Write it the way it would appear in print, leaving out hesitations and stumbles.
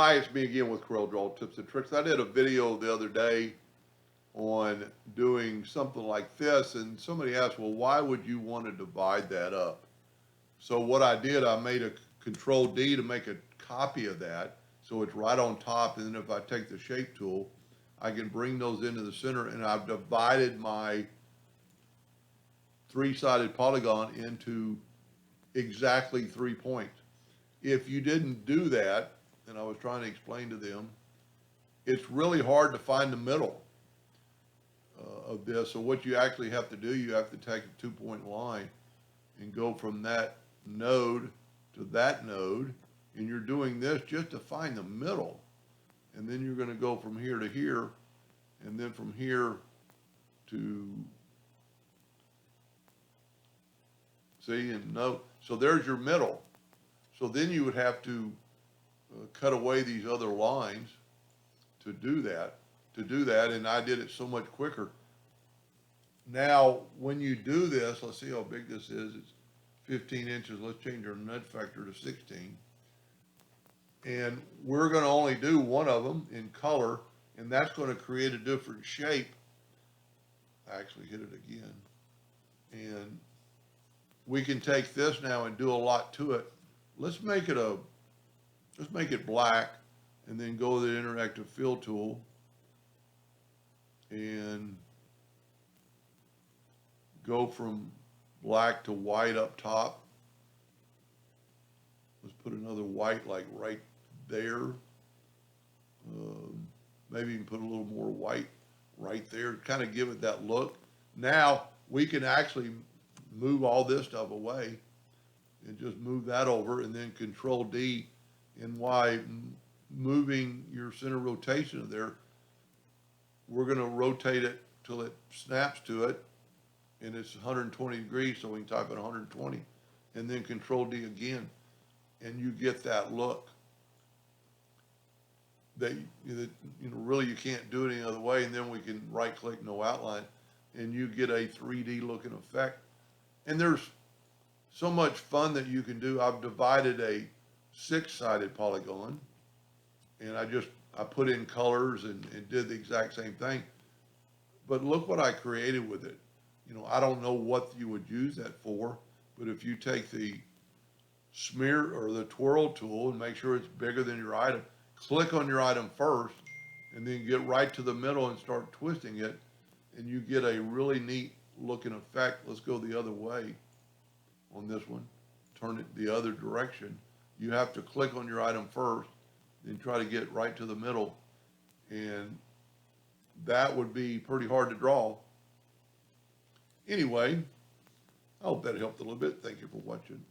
Hi, it's me again with Corel Draw Tips and Tricks. I did a video the other day on doing something like this, and somebody asked, well, why would you want to divide that up? So what I did, I made a Control D to make a copy of that, so it's right on top, and then if I take the shape tool, I can bring those into the center, and I've divided my three-sided polygon into exactly 3 points. If you didn't do that, and I was trying to explain to them, it's really hard to find the middle of this. So what you actually have to do, you have to take a 2-point line and go from that node to that node, and you're doing this just to find the middle. And then you're going to go from here to here, and then from here to, see, and no, so there's your middle. So then you would have to cut away these other lines to do that, and I did it so much quicker. Now, when you do this, let's see how big this is. It's 15 inches. Let's change our nudge factor to 16. And we're going to only do one of them in color, and that's going to create a different shape. I actually hit it again. And we can take this now and do a lot to it. Let's make it black, and then go to the interactive fill tool and go from black to white up top. Let's put another white like right there. Maybe even put a little more white right there, kind of give it that look. Now we can actually move all this stuff away and just move that over, and then Control D, and why moving your center rotation there, we're going to rotate it till it snaps to it, and it's 120 degrees, so we can type in 120, and then Control D again, and you get that look that really you can't do it any other way. And then we can right click, no outline, and you get a 3D looking effect. And there's so much fun that you can do. I've divided a 6-sided polygon, and I put in colors and did the exact same thing. But look what I created with it. I don't know what you would use that for, but if you take the smear or the twirl tool and make sure it's bigger than your item, click on your item first, and then get right to the middle and start twisting it, and you get a really neat looking effect. Let's go the other way on this one, turn it the other direction. You have to click on your item first, then try to get right to the middle, and that would be pretty hard to draw. Anyway, I hope that helped a little bit. Thank you for watching.